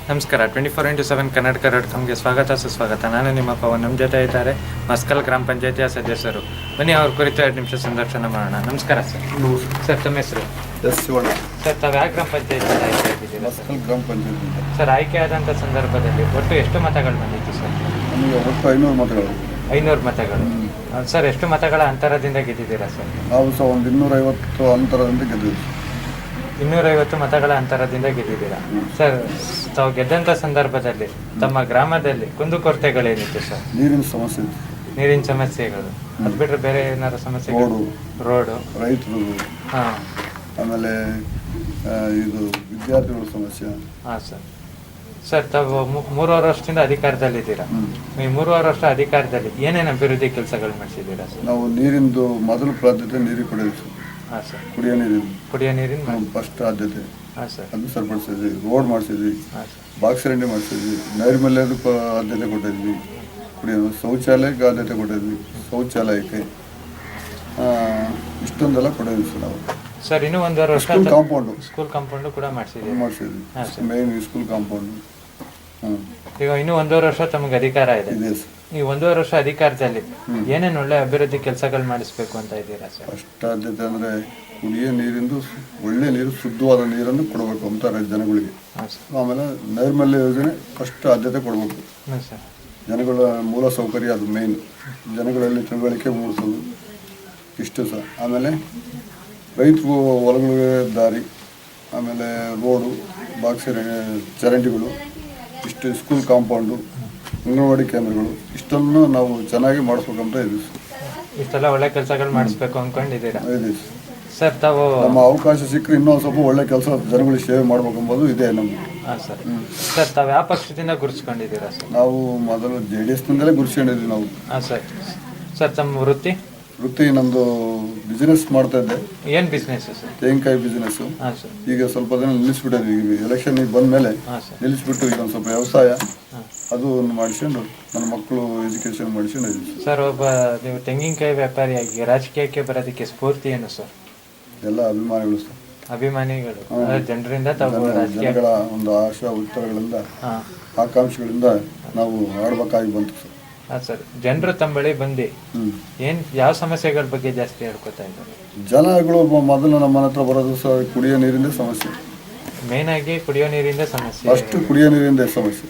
ನಮಸ್ಕಾರ. 24x7 ಕನ್ನಡ.comಗೆ ಸ್ವಾಗತ ಸುಸ್ವಾಗತ. ನಾನು ನಿಮ್ಮ ಪವನ್. ನಮ್ಮ ಜೊತೆ ಇದ್ದಾರೆ ಮಸ್ಕಲ್ ಗ್ರಾಮ ಪಂಚಾಯತಿಯ ಸದಸ್ಯರು. ಬನ್ನಿ ಅವ್ರ ಕುರಿತು 2 ನಿಮಿಷ ಸಂದರ್ಶನ ಮಾಡೋಣ. ನಮಸ್ಕಾರ ಸರ್. ಸರ್, ತಮ್ಮ ಹೆಸರು? ಸರ್, ತಾವು ಯಾವ ಗ್ರಾಮ ಪಂಚಾಯತಿ ಆಯ್ಕೆ ಆಗಿದ್ದೀರಾ? ಮಸ್ಕಲ್ ಗ್ರಾಮ ಪಂಚಾಯತಿ. ಸರ್, ಆಯ್ಕೆ ಆದಂಥ ಸಂದರ್ಭದಲ್ಲಿ ಒಟ್ಟು ಎಷ್ಟು ಮತಗಳು ಬಂದಿತ್ತು ಸರ್? ನಮಗೆ ಒಟ್ಟು 500 ಮತಗಳು. 500 ಮತಗಳು. ಸರ್, ಎಷ್ಟು ಮತಗಳ ಅಂತರದಿಂದ ಗೆದ್ದಿದ್ದೀರಾ ಸರ್? ನಾವು ಸಹ ಒಂದು 250 ಅಂತರದಿಂದ ಗೆದ್ದಿದ್ದೀವಿ. 250 ಮತಗಳ ಅಂತರದಿಂದ ಗೆದ್ದಿದ್ದೀರಾ. ಸರ್, ತಾವು ಗೆದ್ದಂಥ ಸಂದರ್ಭದಲ್ಲಿ ತಮ್ಮ ಗ್ರಾಮದಲ್ಲಿ ಕುಂದುಕೊರತೆಗಳೇನಿತ್ತು ಸರ್? ನೀರಿನ ಸಮಸ್ಯೆ, ನೀರಿನ ಸಮಸ್ಯೆಗಳು. ಅದು ಬಿಟ್ಟರೆ ಬೇರೆ ಏನಾದ್ರು ಸಮಸ್ಯೆ? ರೋಡು, ರೈತರು, ಹಾಂ, ಆಮೇಲೆ ಇದು ವಿದ್ಯಾರ್ಥಿಗಳ ಸಮಸ್ಯೆ. ಹಾಂ ಸರ್. ಸರ್, ತಾವು 3.5 ವರ್ಷದಿಂದ ಅಧಿಕಾರದಲ್ಲಿದ್ದೀರಾ. ಈ 3.5 ವರ್ಷ ಅಧಿಕಾರದಲ್ಲಿ ಏನೇನು ಅಭಿವೃದ್ಧಿ ಕೆಲಸಗಳು ಮಾಡಿಸಿದ್ದೀರಾ ಸರ್? ನಾವು ನೀರಿಂದು ಮೊದಲು ಪ್ರಾಧಾನ್ಯತೆ ನೀರಿಗೆ ಕೊಡೋದು. ಹಾಂ ಸರ್. ಕುಡಿಯೋ ನೀರಿನ ಫಸ್ಟ್ ಆದ್ಯತೆ. ಹಾಂ ಸರ್. ಅದು ಸರಿಪಡಿಸಿದ್ವಿ. ರೋಡ್ ಮಾಡಿಸಿದ್ವಿ, ಬಾಕ್ಸ್ ಚರಂಡಿ ಮಾಡಿಸಿದ್ವಿ, ನೈರ್ಮಲ್ಯದಕ್ಕೂ ಆದ್ಯತೆ ಕೊಟ್ಟಿದ್ವಿ, ಕುಡಿಯೋದು, ಶೌಚಾಲಯಕ್ಕೆ ಆದ್ಯತೆ ಕೊಟ್ಟಿದ್ವಿ, ಶೌಚಾಲಯಕ್ಕೆ ಇಷ್ಟೊಂದೆಲ್ಲ ಕೊಟ್ಟಿದ್ವಿ ಸರ್ ನಾವು. ಸರ್, ಇನ್ನೂ 1.5 ವರ್ಷ ಸ್ಕೂಲ್ ಕಾಂಪೌಂಡು ಕೂಡ ಮಾಡಿಸಿದ್ವಿ. Main school compound. ಈಗ ಇನ್ನೂ 1.5 ವರ್ಷ ತಮಗೆ ಅಧಿಕಾರ ಇದೆ. ಈ 1.5 ವರ್ಷ ಅಧಿಕಾರದಲ್ಲಿ ಏನೇನು ಒಳ್ಳೆ ಅಭಿವೃದ್ಧಿ ಕೆಲಸಗಳು ಮಾಡಿಸ್ಬೇಕು ಅಂತ ಇದ್ದೀರಾ ಸರ್? ಫಸ್ಟ್ ಆದ್ಯತೆ ಅಂದರೆ ಕುಡಿಯೋ ನೀರಿಂದು ಒಳ್ಳೆ ನೀರು, ಶುದ್ಧವಾದ ನೀರನ್ನು ಕೊಡಬೇಕು ಅಂತ ಜನಗಳಿಗೆ. ಆಮೇಲೆ ನೈರ್ಮಲ್ಯ ಯೋಜನೆ ಫಸ್ಟ್ ಆದ್ಯತೆ ಕೊಡಬೇಕು. ಜನಗಳ ಮೂಲ ಸೌಕರ್ಯ ಅದು ಮೇನ್. ಜನಗಳಲ್ಲಿ ತಿಳುವಳಿಕೆ ಮೂಡಿಸೋದು ಇಷ್ಟು ಸಹ. ಆಮೇಲೆ ರೈತರು ಹೊಲಗಳಿಗೆ ದಾರಿ, ಆಮೇಲೆ ರೋಡು, ಬಾಕ್ಸ್ ಚರಂಡಿಗಳು, ಇಷ್ಟು ಸ್ಕೂಲ್ ಕಾಂಪೌಂಡು, ಅಂಗನವಾಡಿ ಕೇಂದ್ರಗಳು, ಇಷ್ಟನ್ನು ನಾವು ಚೆನ್ನಾಗಿ ಮಾಡಿಸ್ಬೇಕಂತ ಇದ್ದೀವಿ. ಇಷ್ಟೆಲ್ಲ ಒಳ್ಳೆ ಕೆಲಸಗಳು ಮಾಡಿಸ್ಬೇಕು ಅಂದ್ಕೊಂಡಿದ್ದೀರಾ? ಸರ್, ತಾವು ನಮ್ಮ ಅವಕಾಶ ಸಿಕ್ಕರೆ ಇನ್ನೂ ಸ್ವಲ್ಪ ಒಳ್ಳೆ ಕೆಲಸ ಜನಗಳಿಗೆ ಸೇವೆ ಮಾಡ್ಬೇಕೆಂಬುದು ಇದೆ ನಮಗೆ. ಹಾಂ ಸರ್. ಸರ್, ತಾವು ಯಾವ ಪಕ್ಷದಿಂದ ಗುರುತಿಸ್ಕೊಂಡಿದ್ದೀರಾ ಸರ್? ನಾವು ಮೊದಲು JDSನಿಂದಲೇ ಗುರುತಿಸ್ಕೊಂಡಿದ್ವಿ ನಾವು. ಹಾಂ ಸರ್. ಸರ್, ತಮ್ಮ ವೃತ್ತಿ ನಮ್ಮದು ಬಿಸ್ನೆಸ್ ಮಾಡ್ತಾ ಇದ್ದೆ. ಏನು ಬಿಸ್ನೆಸ್ ಸರ್? ತೆಂಗಿನಕಾಯಿ ಬಿಸ್ನೆಸ್ಸು. ಹಾಂ ಸರ್. ಈಗ ಸ್ವಲ್ಪ ದಿನ ನಿಲ್ಲಿಸ್ಬಿಟ್ಟಿದ್ವಿ. ಈಗ ಎಲೆಕ್ಷನ್ ಬಂದ ಮೇಲೆ ನಿಲ್ಲಿಸ್ಬಿಟ್ಟು ಈಗ ಒಂದು ಸ್ವಲ್ಪ ವ್ಯವಸಾಯ ಅದು ಮಾಡಿಸ್ಕೊಂಡು ನನ್ನ ಮಕ್ಕಳು ಎಜುಕೇಷನ್ ಮಾಡಿಸ್ಕೊಂಡಿದ್ವಿ ಸರ್. ನೀವು ತೆಂಗಿನಕಾಯಿ ವ್ಯಾಪಾರಿಯಾಗಿ ರಾಜಕೀಯಕ್ಕೆ ಬರೋದಕ್ಕೆ ಸ್ಫೂರ್ತಿ ಏನು ಸರ್? ಎಲ್ಲ ಅಭಿಮಾನಿಗಳು ಸರ್. ಅಭಿಮಾನಿಗಳು, ಜನರಿಂದ ಜನಗಳ ಒಂದು ಆಶಾ ಉತ್ತರಗಳಿಂದ, ಆಕಾಂಕ್ಷೆಗಳಿಂದ ನಾವು ಆಡ್ಬೇಕಾಗಿ ಬಂತು ಸರ್. ಹಾಂ ಸರ್. ಜನರು ತಮ್ಮ ಬಳಿ ಬಂದು ಯಾವ ಸಮಸ್ಯೆಗಳ ಬಗ್ಗೆ ಜಾಸ್ತಿ ಹೇಳ್ಕೊತಾ ಇದ್ದಾರೆ? ಜನಗಳು ಮೊದಲು ನಮ್ಮ ಹತ್ರ ಬರೋದು ಸರ್ ಕುಡಿಯೋ ನೀರಿಂದ ಸಮಸ್ಯೆ. ಮೇನ್ ಆಗಿ ಕುಡಿಯೋ ನೀರಿಂದ ಸಮಸ್ಯೆ. ಅಷ್ಟು ಕುಡಿಯೋ ನೀರಿಂದ ಸಮಸ್ಯೆ,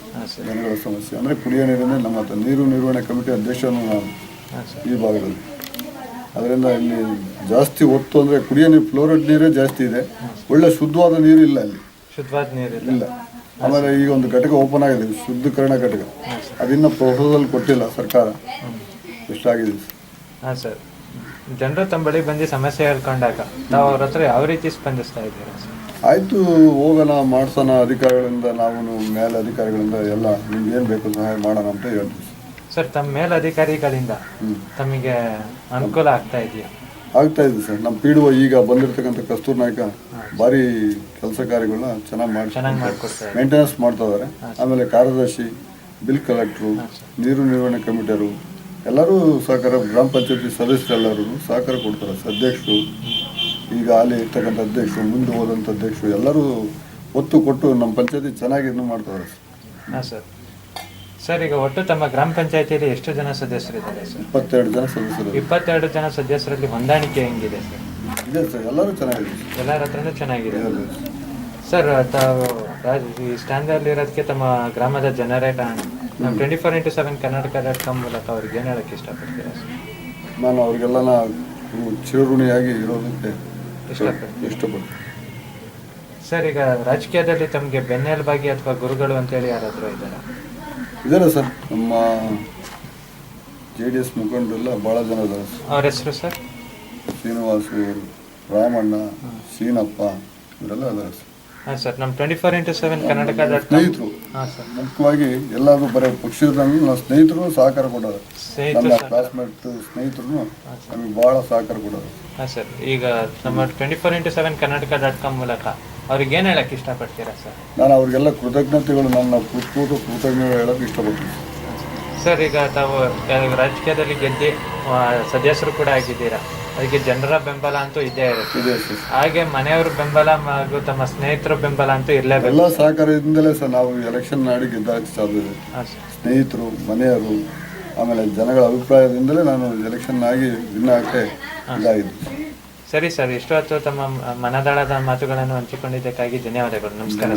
ಜನಗಳ ಸಮಸ್ಯೆ ಅಂದರೆ ಕುಡಿಯೋ ನೀರಿಂದ. ನಮ್ಮ ಹತ್ರ ನೀರು ನಿರ್ವಹಣೆ ಕಮಿಟಿ ಅಧ್ಯಕ್ಷನು ನಾನು ಈ ಭಾಗದಲ್ಲಿ. ಅದರಿಂದ ಇಲ್ಲಿ ಜಾಸ್ತಿ ಒತ್ತು ಅಂದರೆ ಕುಡಿಯೋ ನೀರು, ಫ್ಲೋರೈಡ್ ನೀರೇ ಜಾಸ್ತಿ ಇದೆ. ಒಳ್ಳೆ ಶುದ್ಧವಾದ ನೀರು ಇಲ್ಲ ಅಲ್ಲಿ. ಶುದ್ಧವಾದ ನೀರು ಇಲ್ಲ. ಆಮೇಲೆ ಈಗ ಒಂದು ಘಟಕ ಓಪನ್ ಆಗಿದೆ, ಶುದ್ಧೀಕರಣ ಘಟಕ. ಅದಿನ್ನ ಪ್ರೊಪೋಸಲ್ ಕೊಟ್ಟಿಲ್ಲ ಸರ್ಕಾರ. ಎಷ್ಟಾಗಿದೆ? ಹಾಂ ಸರ್. ಜನರು ತಮ್ಮ ಬಳಿ ಬಂದು ಸಮಸ್ಯೆ ಹೇಳ್ಕೊಂಡಾಗ ತಾವು ಅವ್ರ ಹತ್ರ ಯಾವ ರೀತಿ ಸ್ಪಂದಿಸ್ತಾ ಇದ್ದೀರಾ ಸರ್? ಆಯಿತು, ಹೋಗೋಣ, ಮಾಡ್ಸೋಣ. ಅಧಿಕಾರಿಗಳಿಂದ, ನಾವು ಮೇಲೆ ಅಧಿಕಾರಿಗಳಿಂದ ಎಲ್ಲ ನಿಮ್ಗೆ ಏನು ಬೇಕು ಸಹಾಯ ಮಾಡೋಣ ಅಂತ ಹೇಳ್ತೀವಿ ಸರ್. ತಮ್ಮ ಮೇಲಧಿಕಾರಿಗಳಿಂದ ತಮಗೆ ಅನುಕೂಲ ಆಗ್ತಾ ಇದೆಯಾ? ಆಗ್ತಾ ಇದೆ ಸರ್. ನಮ್ಮ PDO ಈಗ ಬಂದಿರತಕ್ಕಂಥ ಕಸ್ತೂರ್ ನಾಯ್ಕ ಭಾರಿ ಕೆಲಸ ಕಾರ್ಯಗಳನ್ನ ಚೆನ್ನಾಗಿ ಮಾಡಿಕೊಡ್ತಾರೆ, ಮೇಂಟೆನೆನ್ಸ್ ಮಾಡ್ತಾ ಇದ್ದಾರೆ. ಆಮೇಲೆ ಕಾರ್ಯದರ್ಶಿ, ಬಿಲ್ ಕಲೆಕ್ಟ್ರು, ನೀರು ನಿರ್ವಹಣೆ ಕಮಿಟಿಯರು ಎಲ್ಲರೂ ಸಹಕಾರ, ಗ್ರಾಮ ಪಂಚಾಯತಿ ಸದಸ್ಯರೆಲ್ಲರೂ ಸಹಕಾರ ಕೊಡ್ತಾರೆ. ಅಧ್ಯಕ್ಷರು, ಈಗ ಅಲ್ಲಿ ಇರ್ತಕ್ಕಂಥ ಅಧ್ಯಕ್ಷರು, ಮುಂದೆ ಹೋದಂಥ ಅಧ್ಯಕ್ಷರು ಎಲ್ಲರೂ ಒತ್ತು ಕೊಟ್ಟು ನಮ್ಮ ಪಂಚಾಯತಿ ಚೆನ್ನಾಗಿ ಇದನ್ನು ಮಾಡ್ತಾರೆ ಸರ್. ಹಾಂ ಸರ್. ಸರ್, ಈಗ ಒಟ್ಟು ತಮ್ಮ ಗ್ರಾಮ ಪಂಚಾಯತಿಯಲ್ಲಿ ಎಷ್ಟು ಜನ ಸದಸ್ಯರಿದ್ದಾರೆ ಸರ್? 22 ಜನ ಸದಸ್ಯರು. 22 ಜನ ಸದಸ್ಯರಲ್ಲಿ ಹೊಂದಾಣಿಕೆ ಹೆಂಗಿದೆ ಸರ್? ಇದೆ ಸರ್, ಎಲ್ಲರೂ ಚೆನ್ನಾಗಿದೆ. ಎಲ್ಲರ ಹತ್ರನೂ ಚೆನ್ನಾಗಿದೆ ಸರ್. ತಾವು ಈ ಸ್ಟ್ಯಾಂಡಲ್ಲಿ ಇರೋದಕ್ಕೆ ತಮ್ಮ ಗ್ರಾಮದ ಜನರೇಟ ನಮ್ಮ 24x7 ಕನ್ನಡ.com ಮೂಲಕ ಅವ್ರಿಗೆ ಏನು ಹೇಳೋಕ್ಕೆ ಇಷ್ಟಪಡ್ತೀರಾ ಸರ್? ನಾನು ಅವ್ರಿಗೆಲ್ಲ ಚಿರಋಣಿಯಾಗಿ ಇರೋದಕ್ಕೆ ಇಷ್ಟಪಡ್ತೀನಿ ಸರ್. ಈಗ ರಾಜಕೀಯದಲ್ಲಿ ತಮಗೆ ಬೆನ್ನೆಲುಬಾಗಿ ಅಥವಾ ಗುರುಗಳು ಅಂತೇಳಿ ಯಾರಾದರೂ ಇದ್ದಾರಾ? ಇದ್ದಾರೆ ಸರ್. ನಮ್ಮ JDS ಮುಖಂಡರೆಲ್ಲ ಭಾಳ ಜನ ಇದ್ದಾರೆ. ಅವ್ರ ಹೆಸರು ಸರ್? ಶ್ರೀನಿವಾಸು, ರಾಮಣ್ಣ, ಶೀನಪ್ಪ, ಇವರೆಲ್ಲ ಇದ್ದಾರೆ ಸರ್. ಹಾಂ ಸರ್. ನಮ್ಮ 24x7 ಕನ್ನಡ.com ಸ್ನೇಹಿತರು. ಹಾಂ ಸರ್. ಮುಖ್ಯವಾಗಿ ಎಲ್ಲರೂ ಬರೀ ಪಕ್ಷದ ನಾವು ಸ್ನೇಹಿತರು ಸಹಕಾರ ಕೊಡೋರು. ನಮ್ಮ ಕ್ಲಾಸ್ಮೇಟ್ ಸ್ನೇಹಿತರು ನಮಗೆ ಭಾಳ ಸಹಕಾರ ಕೊಡೋರು. ಹಾಂ ಸರ್. ಈಗ ನಮ್ಮ 24x7 ಕನ್ನಡ.com ಮೂಲಕ ಅವ್ರಿಗೆ ಏನು ಹೇಳೋಕ್ಕೆ ಇಷ್ಟಪಡ್ತೀರಾ ಸರ್? ನಾನು ಅವ್ರಿಗೆಲ್ಲ ಕೃತಜ್ಞತೆಗಳು, ನನ್ನ ಕೃತಜ್ಞತೆ ಹೇಳೋಕ್ಕೆ ಇಷ್ಟಪಡ್ತೀನಿ ಸರ್. ಈಗ ತಾವು ರಾಜಕೀಯದಲ್ಲಿ ಗೆದ್ದು ಸದಸ್ಯರು ಕೂಡ ಆಗಿದ್ದೀರಾ. ಅದಕ್ಕೆ ಜನರ ಬೆಂಬಲ ಅಂತೂ ಇದ್ದೇ ಇರುತ್ತೆ. ಇದೆ ಸರ್. ಹಾಗೆ ಮನೆಯವ್ರ ಬೆಂಬಲ ಹಾಗೂ ತಮ್ಮ ಸ್ನೇಹಿತರ ಬೆಂಬಲ ಅಂತೂ ಇರಲೇಬೇಕು. ಎಲ್ಲ ಸಹಕಾರದಿಂದಲೇ ಸರ್ ನಾವು ಎಲೆಕ್ಷನ್ ಮಾಡಿ ಗೆದ್ದಾಕ ಸಾಧ್ಯ. ಹಾಂ ಸರ್. ಸ್ನೇಹಿತರು, ಮನೆಯವರು, ಆಮೇಲೆ ಜನಗಳ ಅಭಿಪ್ರಾಯದಿಂದಲೇ ನಾನು ಎಲೆಕ್ಷನ್ ಆಗಿ ವಿನ್ ಆಗಕ್ಕೆ ಇದಾಗಿದ್ದು. ಸರಿ ಸರ್, ಇಷ್ಟು ಹೊತ್ತು ತಮ್ಮ ಮನದಾಳದ ಮಾತುಗಳನ್ನು ಹಂಚಿಕೊಂಡಿದ್ದಕ್ಕಾಗಿ ಧನ್ಯವಾದಗಳು. ನಮಸ್ಕಾರ.